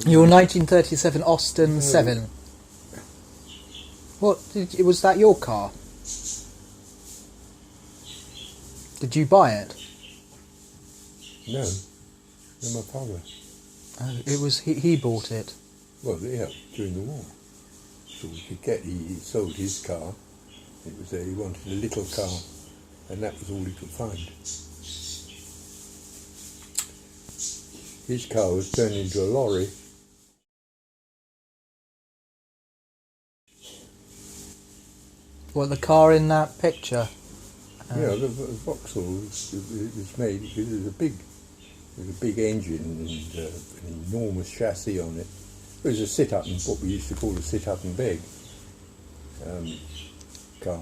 Your 1937 Austin 7. Was that your car? Did you buy it? No, my father. Oh, it was he bought it. Well, yeah, during the war. So we could get. He sold his car. It was he wanted a little car, and that was all he could find. His car was turned into a lorry. What, the car in that picture? Yeah, the Vauxhall was made because there was a big engine and an enormous chassis on it. It was a sit-up and what we used to call a sit-up and beg car.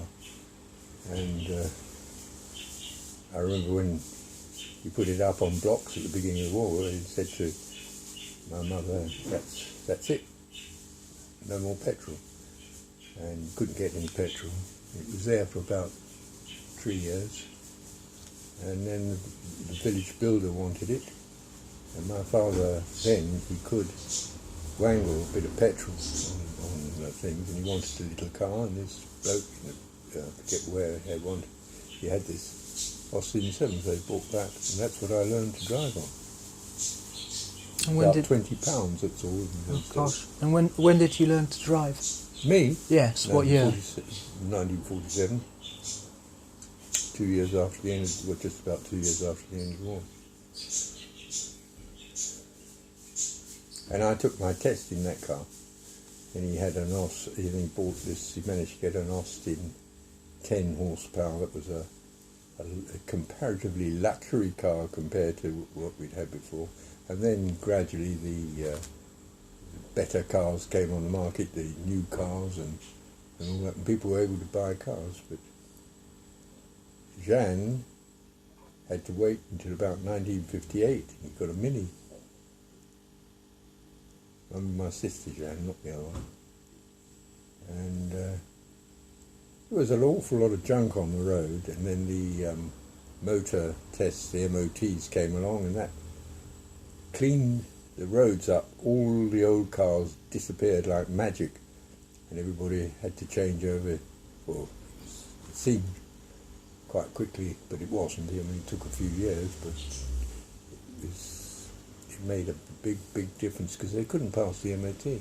And I remember when he put it up on blocks at the beginning of the war, he said to my mother, that's it, no more petrol. And couldn't get any petrol. It was there for about 3 years, and then the village builder wanted it, and my father then, he could wangle a bit of petrol on things, and he wanted a little car, and this bloke, I forget where he had this Austin 7, so he bought that, and that's what I learned to drive on. And about £20, that's all. Oh gosh. And when did you learn to drive? Me? Yes, what year? 1947. 2 years after the end of, just about 2 years after the end of the war. And I took my test in that car, and he managed to get an Austin 10 horsepower. That was a comparatively luxury car compared to what we'd had before. And then gradually the better cars came on the market, the new cars and all that, and people were able to buy cars. But Jeanne had to wait until about 1958. He got a Mini. My sister Jeanne, not the other one. And there was an awful lot of junk on the road, and then the motor tests, the MOTs came along, and that cleaned the roads up. All the old cars disappeared like magic, and everybody had to change over. Well, it seemed quite quickly, but it wasn't. I mean, it took a few years, but it made a big difference because they couldn't pass the MOT.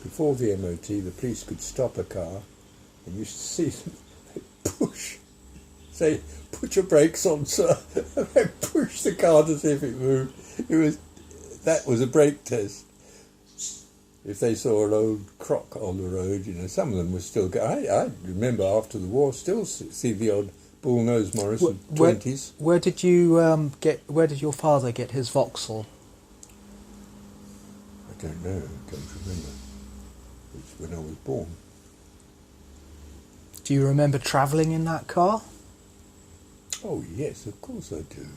Before the MOT, the police could stop a car, and you used to see them say, "Put your brakes on, sir," and they push the car to see if it moved. That was a brake test. If they saw an old crock on the road, some of them were still. I remember after the war, still see the odd bull-nosed Morris of 20s. Where did you Where did your father get his Vauxhall? I don't know. I can't remember. It's when I was born. Do you remember travelling in that car? Oh yes, of course I do.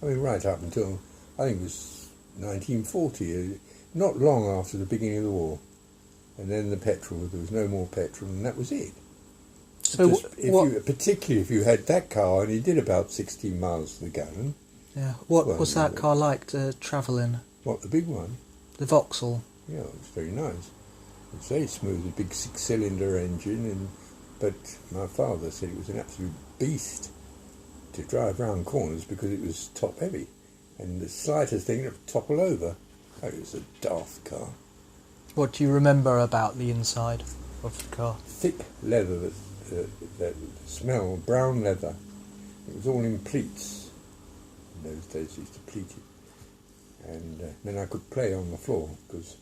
I mean, right up until I think it was 1940, not long after the beginning of the war, and then the petrol. There was no more petrol, and that was it. So, particularly if you had that car, and you did about 16 miles to the gallon. Yeah. What was that car like to travel in? What, the big one? The Vauxhall. Yeah, it was very nice. It's very smooth, a big 6-cylinder engine, but my father said it was an absolute beast to drive round corners because it was top heavy, and the slightest thing would topple over. Oh, it was a daft car. What do you remember about the inside of the car? Thick leather that smelled, brown leather. It was all in pleats. In those days, they used to pleat it. And then I could play on the floor because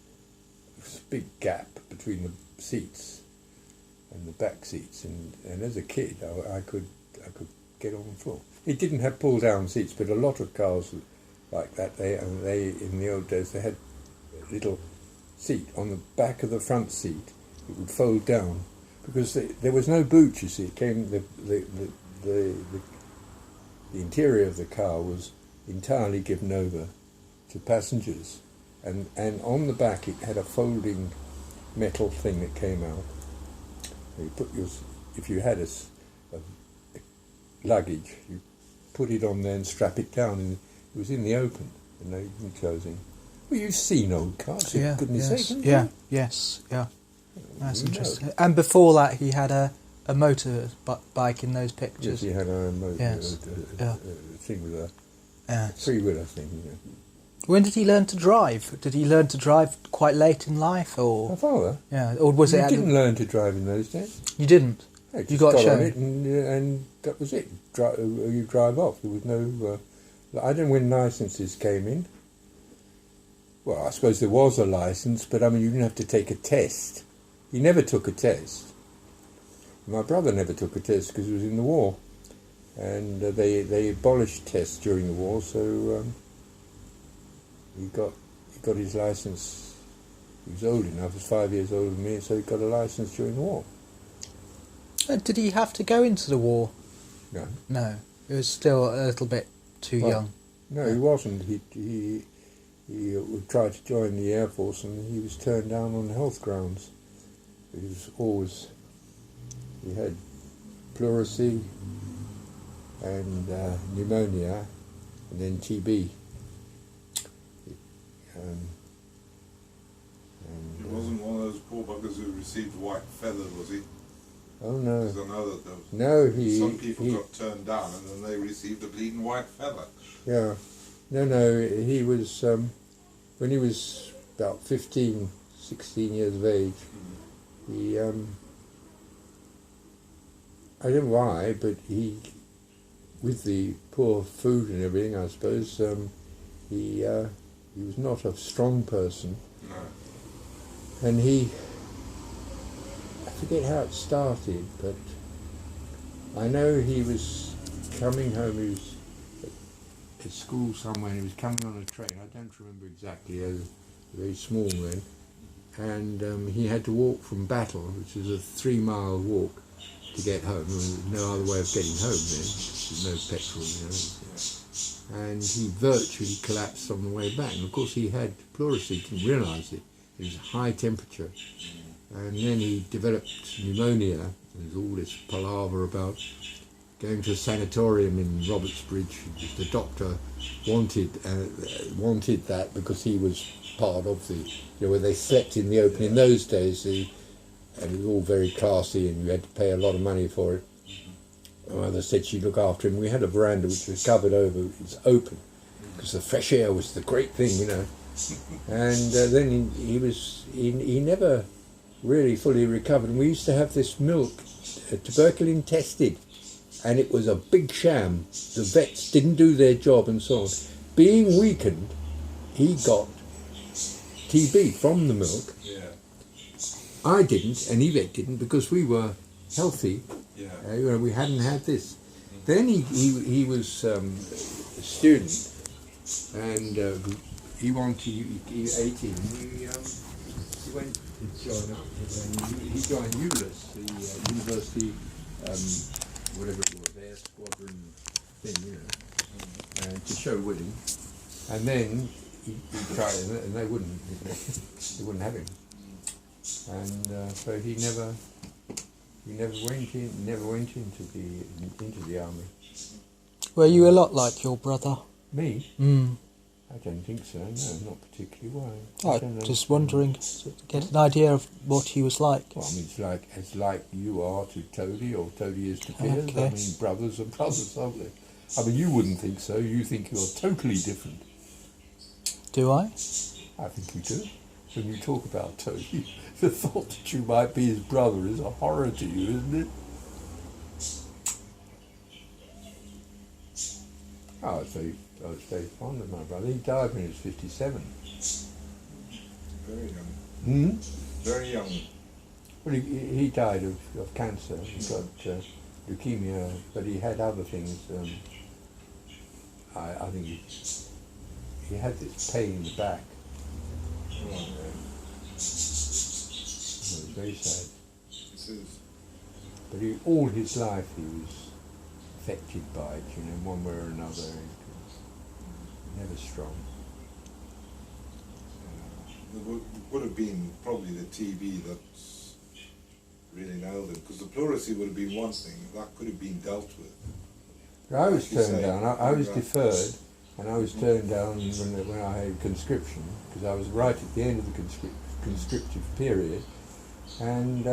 there was a big gap between the seats and the back seats. And as a kid, I could get on the floor. It didn't have pull-down seats, but a lot of cars like that, they in the old days, they had a little seat on the back of the front seat. It would fold down because there was no boot. You see, it came the interior of the car was entirely given over to passengers, and on the back it had a folding metal thing that came out. You put if you had a luggage, you put it on there and strap it down, and it was in the open. and open closing. Well, you've seen old cars, for Yeah, goodness yes, sake, haven't yeah, you? yes, yeah. That's You know. interesting. And before that, he had a motorbike in those Yes, pictures. he had a Yes, yeah. thing with a Yes. three-wheeler thing. You know. When did he learn to drive? Did he learn to drive quite late in life, My or father, yeah, or was you it? didn't learn to drive in those days. You didn't. Yeah, You just got on shown. it, and that was it. You drive off. There was no. I don't know when licenses came in. Well, I suppose there was a license, but I mean, you didn't have to take a test. He never took a test. My brother never took a test because he was in the war, and they abolished tests during the war. So he got his license. He was old enough. He was 5 years older than me, so he got a license during the war. Did he have to go into the war? No. No, he was still a little bit too Well, young. No, he wasn't. He tried to join the Air Force, and he was turned down on health grounds. He was always. He had pleurisy and pneumonia, and then TB. He wasn't one of those poor buggers who received white feather, was he? Oh no! Because I know that there was, No, some people got turned down and then they received a bleeding white feather. Yeah, no. He was when he was about 15, 16 years of age. He I don't know why, but he, with the poor food and everything, I suppose, he was not a strong person. No. And I forget how it started, but I know he was coming home, he was at school somewhere, and he was coming on a train, I don't remember exactly, I was very small then, and he had to walk from Battle, which is a 3-mile walk, to get home. There was no other way of getting home then, there's no petrol, you know. And he virtually collapsed on the way back, and of course he had pleurisy, didn't realise it. It was high temperature, and then he developed pneumonia. There's all this palaver about going to a sanatorium in Robertsbridge. The doctor wanted that because he was part of the, where they slept in the open. In those days, and it was all very classy, and you had to pay a lot of money for it. My mother said she'd look after him. We had a veranda which was covered over, it was open, because the fresh air was the great thing, you know. And then he never really fully recovered. And we used to have this milk, tuberculin tested, and it was a big sham. The vets didn't do their job and so on. Being weakened, he got TB from the milk. Yeah. I didn't, and Yvette didn't, because we were healthy. Yeah. We hadn't had this. Then he was a student, and he wanted, he 18, he went to join up, and he joined ULIS, the university, whatever it was, air squadron thing, you know, and to show willing. And then he tried it, and they wouldn't have him. And so he never went into the army. Were you a lot like your brother? Me? Mm. I don't think so. No, not particularly. Why? I don't know. Just wondering to get an idea of what he was like. Well, I mean, it's like you are to Toady, or Toady is to Piers. Okay. I mean, brothers are brothers, aren't they? I mean, you wouldn't think so. You think you're totally different. Do I? I think you do. When you talk about Toady, the thought that you might be his brother is a horror to you, isn't it? I was very fond of my brother. He died when he was 57. Very young. Hmm? Very young. Well, he died of cancer. He got leukemia, but he had other things. I think he had this pain in the back. Right. It was very sad. This is. But all his life he was affected by it, you know, one way or another. Never strong. There would have been probably the TB that's really nailed him, because the pleurisy would have been one thing that could have been dealt with. But I was Like you turned say, down. I was deferred, and I was turned down when I had conscription, because I was right at the end of the conscriptive period, and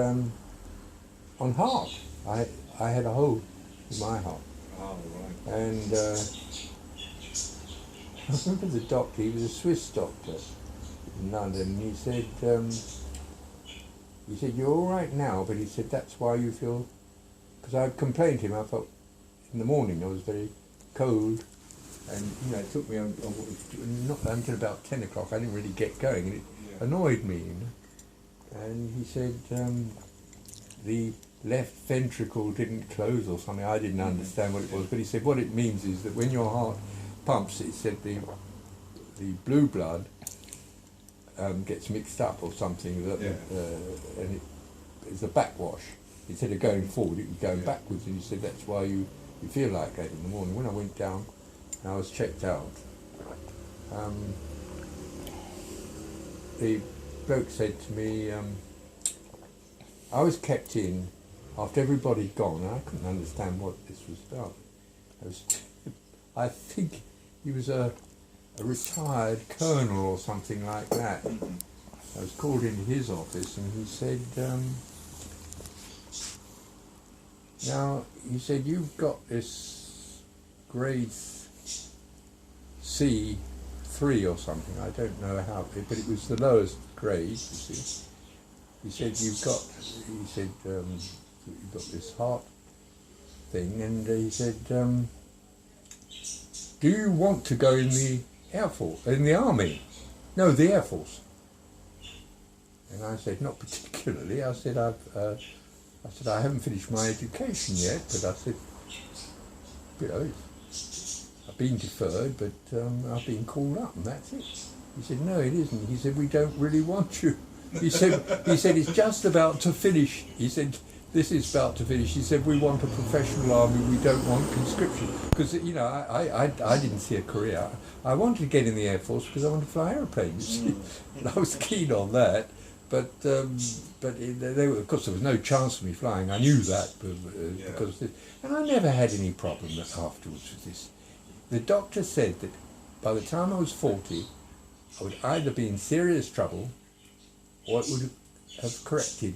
on heart. I had a hole in my heart. Oh, right. And I remember the doctor, he was a Swiss doctor in London, and he said, you're all right now, but he said, that's why you feel, because I complained to him, I felt in the morning I was very cold, and it took me not until about 10 o'clock, I didn't really get going, and it annoyed me, And he said, the left ventricle didn't close or something. I didn't understand what it was, but he said what it means is that when your heart pumps, it said the blue blood gets mixed up or something, and it's a backwash. Instead of going forward, it was going backwards, and he said that's why you feel like that in the morning. When I went down and I was checked out, the bloke said to me, I was kept in after everybody'd gone, and I couldn't understand what this was about. I think he was a retired colonel or something like that. I was called into his office, and he said, now, he said, you've got this grade C3 or something, I don't know how, but it was the lowest grade, you see. He said, you've got this heart thing, and he said, do you want to go in the Air Force, in the Army? No, the Air Force. And I said, not particularly. I said, I haven't finished my education yet, but I said, I've been deferred, but I've been called up, and that's it. He said, no, it isn't. He said, we don't really want you. He said, it's just about to finish. He said, this is about to finish. He said, we want a professional army, we don't want conscription. Because, I didn't see a career. I wanted to get in the Air Force because I wanted to fly aeroplanes, you see. And I was keen on that. But of course, there was no chance of me flying. I knew that because of this. And I never had any problem afterwards with this. The doctor said that by the time I was 40, I would either be in serious trouble or it would have corrected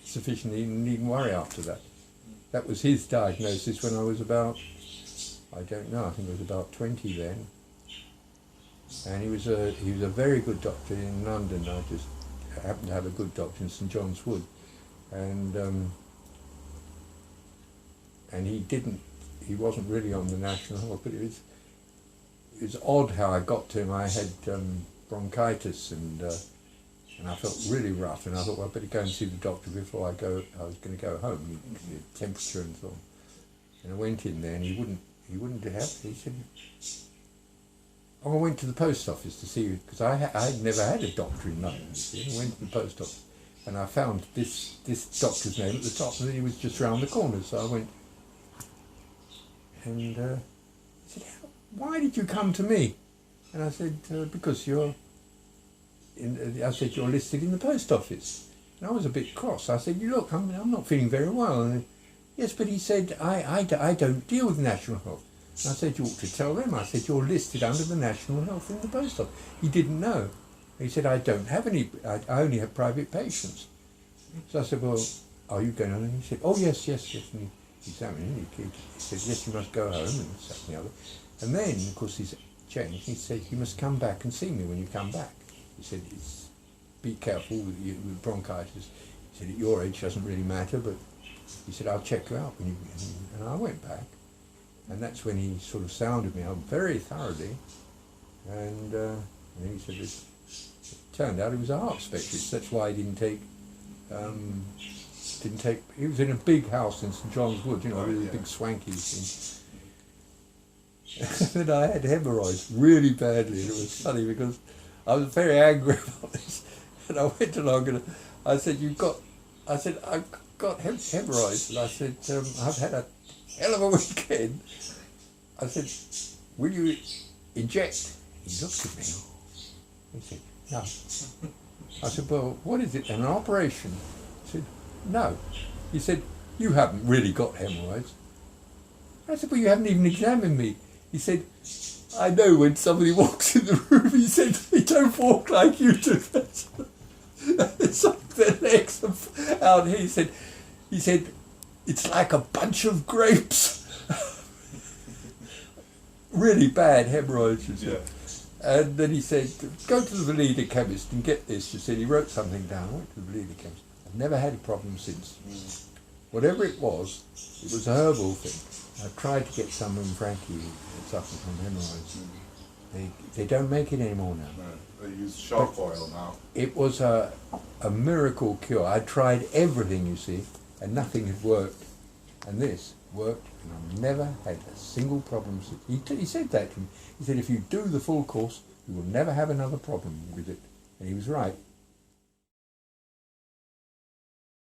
sufficiently and needn't worry after that. That was his diagnosis when I was about, I don't know, I think I was about 20 then. And he was a very good doctor in London. I just happened to have a good doctor in St John's Wood, and he wasn't really on the National Health, but it was odd how I got to him. I had bronchitis, and I felt really rough, and I thought, well, I better go and see the doctor before I go. I was going to go home, the temperature and so on. And I went in there, and he wouldn't have it. He said, I went to the post office to see, because I had never had a doctor in London, you see. I went to the post office, and I found this doctor's name at the top, and he was just round the corner, so I went, and he said, why did you come to me? And I said, because you're listed in the post office. And I was a bit cross. I said, look, I'm not feeling very well. And yes, but he said, I don't deal with National Health. And I said, you ought to tell them. I said, you're listed under the National Health in the post office. He didn't know. He said, I don't have any, I only have private patients. So I said, well, are you going on? And he said, oh, yes. And he examined him. He said, yes, you must go home, and that and the other. And then, of course, he's changed. He said, you must come back and see me when you come back. He said, be careful with bronchitis. He said, at your age, it doesn't really matter, but he said, I'll check you out when you. And I went back. And that's when he sort of sounded me out very thoroughly. And he said, it turned out he was a heart specialist. That's why he didn't take, he was in a big house in St John's Wood, really big swanky thing. And then I had hemorrhoids really badly, and it was funny because I was very angry about this. And I went along and I said, I've got hemorrhoids. And I said, I've had a hell of a weekend. I said, will you inject? He looked at me. He said, no. I said, well, what is it, an operation? He said, no. He said, you haven't really got hemorrhoids. I said, well, you haven't even examined me. He said, I know when somebody walks in the room, he said, they don't walk like you do. It's like their legs are out here. He said, it's like a bunch of grapes. Really bad hemorrhoids. Yeah. And then he said, go to the leader chemist and get this. She said, he wrote something down. I went to the leader chemist. I've never had a problem since. Whatever it was a herbal thing. I tried to get some from Frankie that suffered from hemorrhoids. They don't make it anymore now. No, they use shark oil now. It was a miracle cure. I tried everything, you see, and nothing had worked. And this worked, and I've never had a single problem since. He said that to me. He said, if you do the full course, you will never have another problem with it. And he was right.